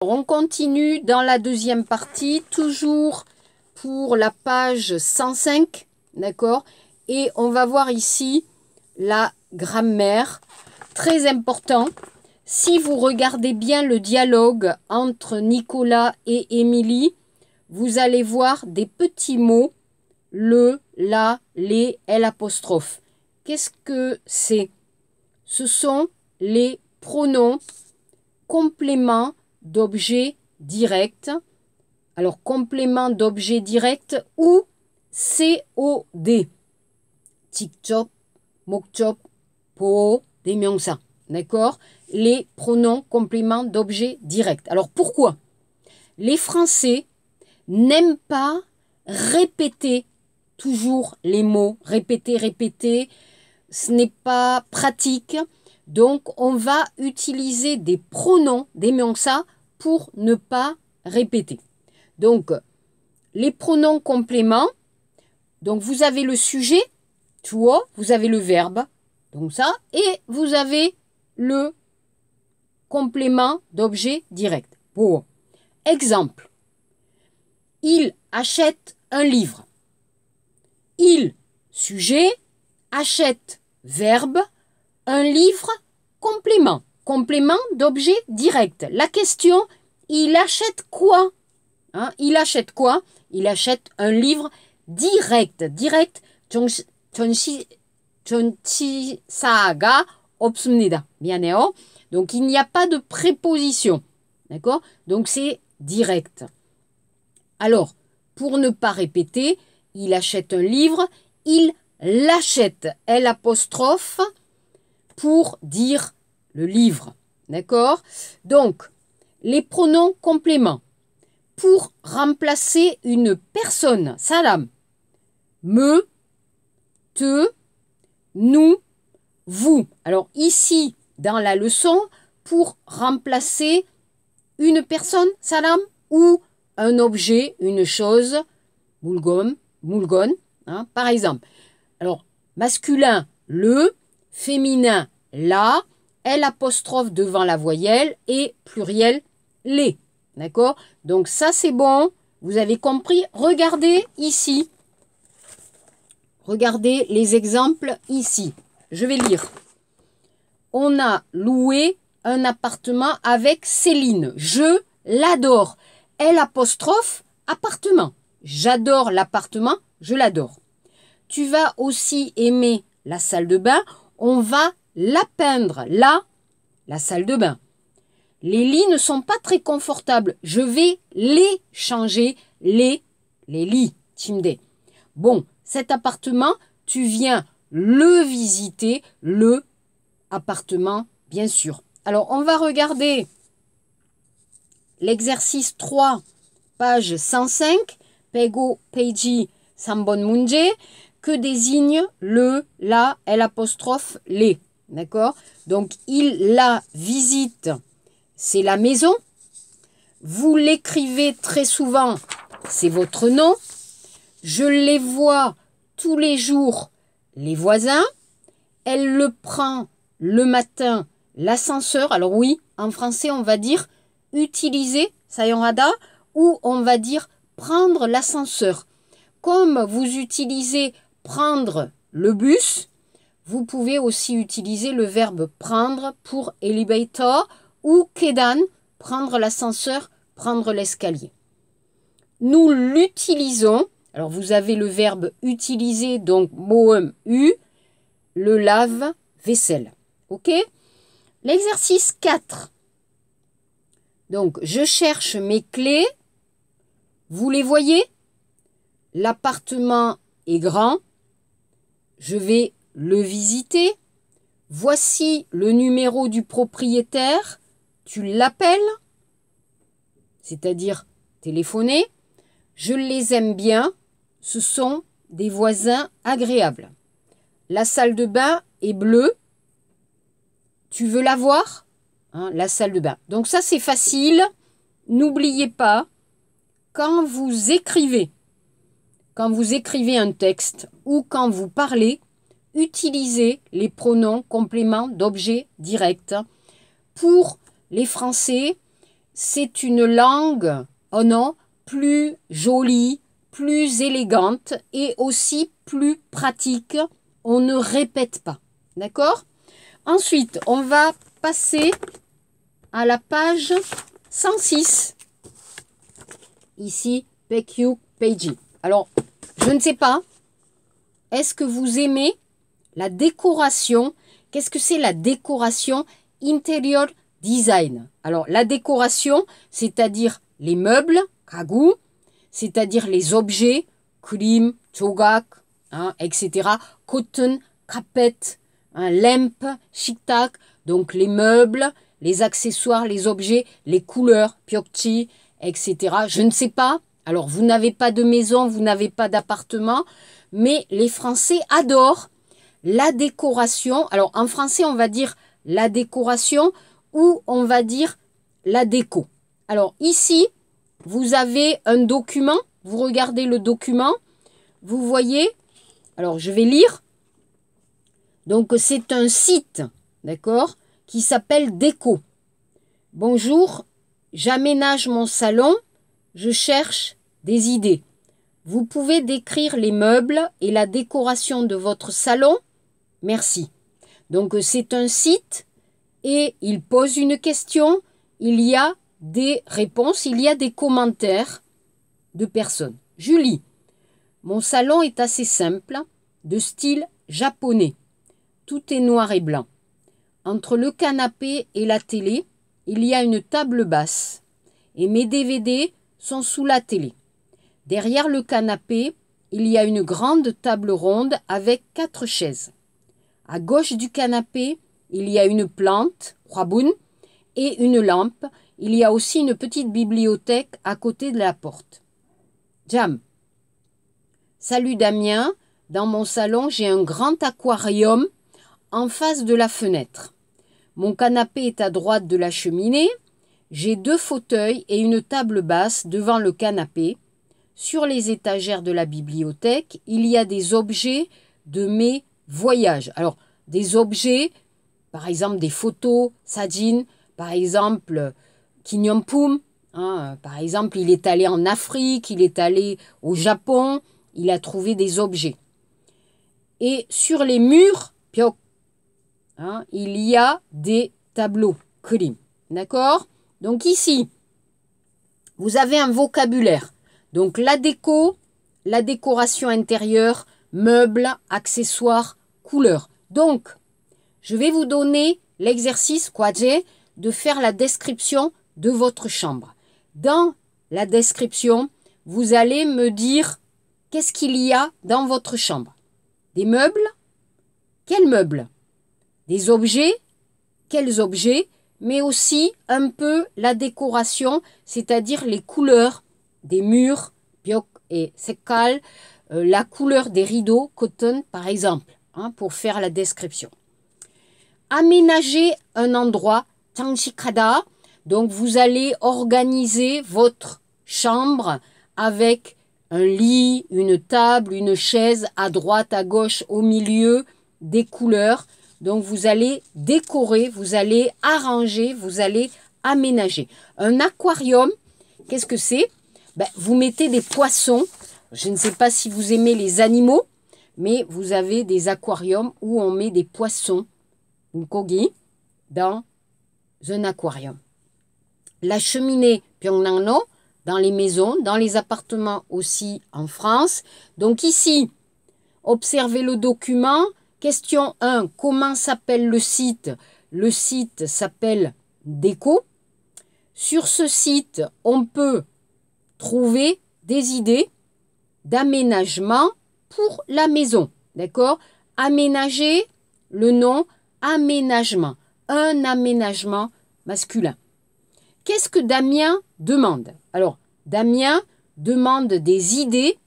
On continue dans la deuxième partie, toujours pour la page 105, d'accord? Et on va voir ici la grammaire, très important. Si vous regardez bien le dialogue entre Nicolas et Émilie, vous allez voir des petits mots, le, la, les, l'apostrophe. Qu'est-ce que c'est? Ce sont les pronoms compléments d'objet direct. Alors, complément d'objet direct ou COD. Tikchop, mokchop, po, 대명사. D'accord? Les pronoms compléments d'objet direct. Alors, pourquoi? Les Français n'aiment pas répéter toujours les mots. Répéter, répéter, ce n'est pas pratique. Donc, on va utiliser des pronoms, 대명사, pour ne pas répéter. Donc, les pronoms compléments, donc vous avez le sujet, tuo, vous avez le verbe, donc ça, et vous avez le complément d'objet direct. Pour exemple, il achète un livre. Il, sujet, achète, verbe, un livre, complément. Complément d'objet direct. La question, il achète quoi? Il achète quoi? Il achète un livre direct. Direct, 전치사가 없습니다. 미안해요. Donc, il n'y a pas de préposition. D'accord? Donc, c'est direct. Alors, pour ne pas répéter, il achète un livre, il l'achète, l'apostrophe, pour dire le livre. D'accord? Donc, les pronoms compléments. Pour remplacer une personne, salam, me, te, nous, vous. Alors ici, dans la leçon, pour remplacer une personne, salam, ou un objet, une chose, mulgon, par exemple. Alors, masculin, le, féminin, la, l'apostrophe devant la voyelle et pluriel, les. D'accord? Donc ça, c'est bon. Vous avez compris? Regardez ici. Regardez les exemples ici. Je vais lire. On a loué un appartement avec Céline. Je l'adore. L'apostrophe, appartement. J'adore l'appartement, je l'adore. Tu vas aussi aimer la salle de bain. On va la peindre. La salle de bain. Les lits ne sont pas très confortables. Je vais les changer. Les lits. Timde. Bon, cet appartement, tu viens le visiter. Le appartement, bien sûr. Alors, on va regarder l'exercice 3, page 105. Pego, peiji, sambon munje. Que désigne le, la, l'apostrophe, les. D'accord? Donc, il la visite. C'est la maison. Vous l'écrivez très souvent, c'est votre nom. Je les vois tous les jours, les voisins. Elle le prend le matin, l'ascenseur. Alors oui, en français, on va dire utiliser, sayonrada, ou on va dire prendre l'ascenseur. Comme vous utilisez prendre le bus, vous pouvez aussi utiliser le verbe prendre pour elevator, ou kedan, prendre l'ascenseur, prendre l'escalier. Nous l'utilisons. Alors, vous avez le verbe utiliser, donc moem u, le lave-vaisselle. OK? L'exercice 4. Donc, je cherche mes clés. Vous les voyez? L'appartement est grand. Je vais le visiter. Voici le numéro du propriétaire. Tu l'appelles, c'est-à-dire téléphoner. Je les aime bien. Ce sont des voisins agréables. La salle de bain est bleue. Tu veux la voir? La salle de bain. Donc ça, c'est facile. N'oubliez pas, quand vous écrivez un texte ou quand vous parlez, utilisez les pronoms compléments d'objet direct. Pour les Français, c'est une langue, oh non, plus jolie, plus élégante et aussi plus pratique. On ne répète pas. D'accord? Ensuite, on va passer à la page 106. Ici, Pekyuk Peiji. Alors, je ne sais pas. Est-ce que vous aimez la décoration? Qu'est-ce que c'est la décoration interior design? Alors, la décoration, c'est-à-dire les meubles, kagu, c'est-à-dire les objets, kurim, chogak, hein, etc. Cotton, carpet, hein, lampe, shiktak, donc les meubles, les accessoires, les objets, les couleurs, pyokchi, etc. Je ne sais pas. Alors, vous n'avez pas de maison, vous n'avez pas d'appartement, mais les Français adorent la décoration. Alors, en français, on va dire la décoration ou on va dire la déco. Alors, ici, vous avez un document. Vous regardez le document. Vous voyez. Alors, je vais lire. Donc, c'est un site, d'accord, qui s'appelle Déco. Bonjour, j'aménage mon salon. Je cherche des idées. Vous pouvez décrire les meubles et la décoration de votre salon? Merci. Donc, c'est un site et il pose une question. Il y a des réponses, il y a des commentaires de personnes. Julie, mon salon est assez simple, de style japonais. Tout est noir et blanc. Entre le canapé et la télé, il y a une table basse et mes DVD sont sous la télé. Derrière le canapé, il y a une grande table ronde avec 4 chaises. À gauche du canapé, il y a une plante, Hwabun, et une lampe. Il y a aussi une petite bibliothèque à côté de la porte. Jam. Salut Damien, dans mon salon, j'ai un grand aquarium en face de la fenêtre. Mon canapé est à droite de la cheminée. J'ai 2 fauteuils et une table basse devant le canapé. Sur les étagères de la bibliothèque, il y a des objets de mes voyages. Alors, des objets, par exemple des photos, sajin, par exemple Kinyompum, hein, par exemple il est allé en Afrique, il est allé au Japon, il a trouvé des objets. Et sur les murs, pyok, hein, il y a des tableaux, kurim, d'accord? Donc ici, vous avez un vocabulaire. Donc la déco, la décoration intérieure, meubles, accessoires, couleurs. Donc, je vais vous donner l'exercice Kwaje de faire la description de votre chambre. Dans la description, vous allez me dire qu'est-ce qu'il y a dans votre chambre. Des meubles? Quels meubles? Des objets? Quels objets? Mais aussi un peu la décoration, c'est-à-dire les couleurs des murs, pyok et sekal, la couleur des rideaux, cotton par exemple, hein, pour faire la description. Aménager un endroit, Tangshikada, donc vous allez organiser votre chambre avec un lit, une table, une chaise à droite, à gauche, au milieu, des couleurs. Donc vous allez décorer, vous allez arranger, vous allez aménager. Un aquarium, qu'est-ce que c'est? Ben, vous mettez des poissons. Je ne sais pas si vous aimez les animaux, mais vous avez des aquariums où on met des poissons, une kogi, dans un aquarium. La cheminée Pyongnam-no, dans les maisons, dans les appartements aussi en France. Donc ici, observez le document. Question 1, comment s'appelle le site? Le site s'appelle Déco. Sur ce site, on peut trouver des idées d'aménagement pour la maison. D'accord? Aménager, le nom aménagement. Un aménagement masculin. Qu'est-ce que Damien demande? Alors, Damien demande des idées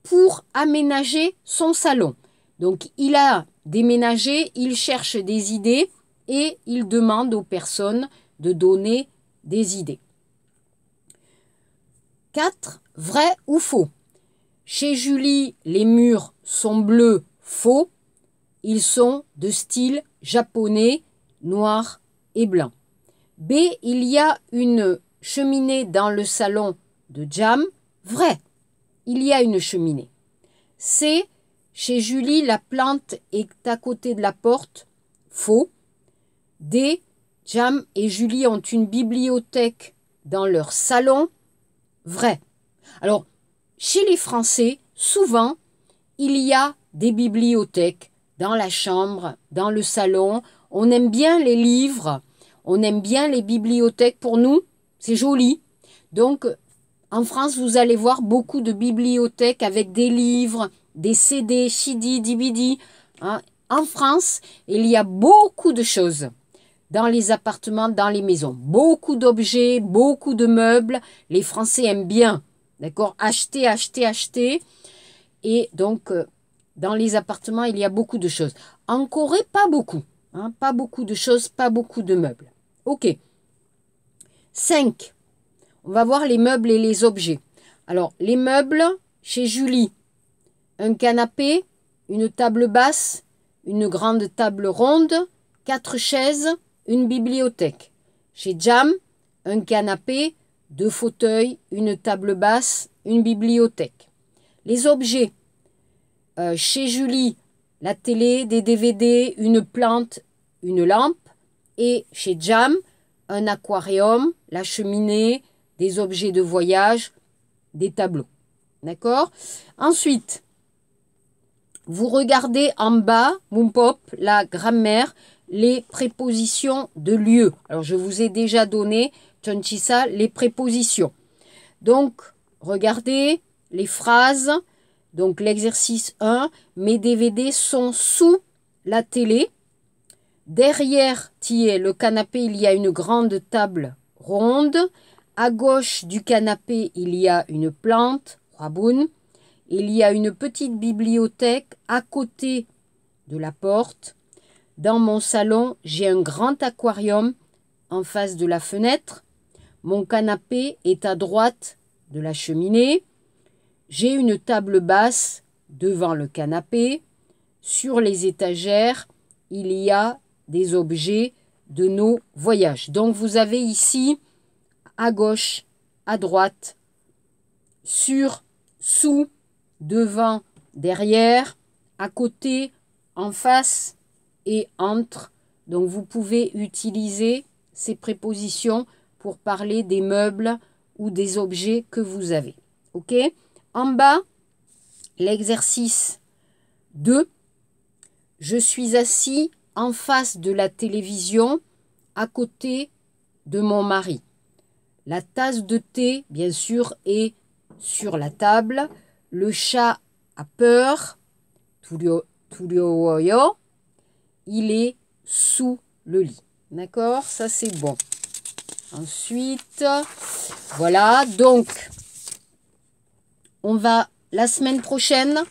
pour aménager son salon. Donc, il a déménagé, il cherche des idées et il demande aux personnes de donner des idées. 4. Vrai ou faux? Chez Julie, les murs sont bleus, faux. Ils sont de style japonais, noir et blanc. B. Il y a une cheminée dans le salon de Jam. Vrai, il y a une cheminée. C. Chez Julie, la plante est à côté de la porte. Faux. D. Jam et Julie ont une bibliothèque dans leur salon. Vrai. Alors, chez les Français, souvent, il y a des bibliothèques dans la chambre, dans le salon. On aime bien les livres, on aime bien les bibliothèques. Pour nous, c'est joli. Donc, en France, vous allez voir beaucoup de bibliothèques avec des livres, des CD, CD, DVD. Hein. En France, il y a beaucoup de choses dans les appartements, dans les maisons. Beaucoup d'objets, beaucoup de meubles. Les Français aiment bien, d'accord, acheter, acheter, acheter. Et donc, dans les appartements, il y a beaucoup de choses. En Corée, pas beaucoup. Hein, pas beaucoup de choses, pas beaucoup de meubles. OK. 5. On va voir les meubles et les objets. Alors, les meubles, chez Julie, un canapé, une table basse, une grande table ronde, 4 chaises, une bibliothèque. Chez Jam, un canapé, 2 fauteuils, une table basse, une bibliothèque. Les objets, chez Julie, la télé, des DVD, une plante, une lampe. Et chez Jam, un aquarium, la cheminée, des objets de voyage, des tableaux. D'accord? Ensuite, vous regardez en bas, mon pop, la grammaire, les prépositions de lieu. Alors, je vous ai déjà donné, Chonchisa, les prépositions. Donc, regardez les phrases. Donc, l'exercice 1, mes DVD sont sous la télé. Derrière le canapé, il y a une grande table ronde. À gauche du canapé, il y a une plante, Raboun. Il y a une petite bibliothèque à côté de la porte. Dans mon salon, j'ai un grand aquarium en face de la fenêtre. Mon canapé est à droite de la cheminée. J'ai une table basse devant le canapé. Sur les étagères, il y a des objets de nos voyages. Donc, vous avez ici, à gauche, à droite, sur, sous, devant, derrière, à côté, en face et entre. Donc, vous pouvez utiliser ces prépositions pour parler des meubles ou des objets que vous avez. OK? En bas, l'exercice 2. Je suis assis en face de la télévision à côté de mon mari. La tasse de thé, bien sûr, est sur la table. Le chat a peur. Tulioyo. Il est sous le lit. D'accord? Ça, c'est bon. Ensuite, voilà. Donc, on va, la semaine prochaine,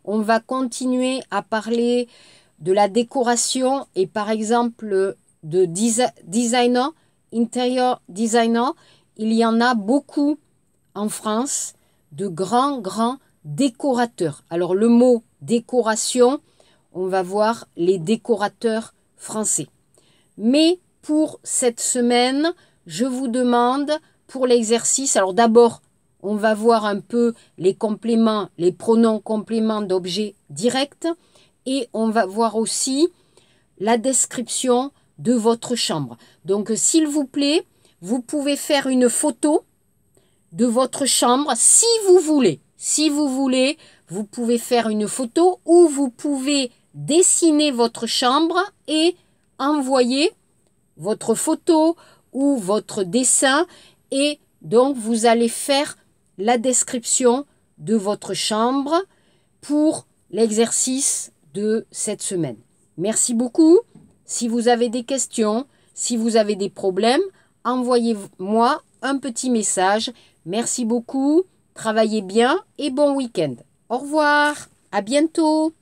on va continuer à parler de la décoration et par exemple de designer, interior designer. Il y en a beaucoup en France de grands décorateurs. Alors le mot décoration, on va voir les décorateurs français. Mais pour cette semaine, je vous demande pour l'exercice, alors d'abord, on va voir un peu les compléments, les pronoms compléments d'objets directs et on va voir aussi la description de votre chambre. Donc, s'il vous plaît, vous pouvez faire une photo de votre chambre si vous voulez. Si vous voulez, vous pouvez faire une photo ou vous pouvez dessiner votre chambre et envoyer votre photo ou votre dessin et donc vous allez faire la description de votre chambre pour l'exercice de cette semaine. Merci beaucoup. Si vous avez des questions, si vous avez des problèmes, envoyez-moi un petit message. Merci beaucoup. Travaillez bien et bon week-end. Au revoir. À bientôt.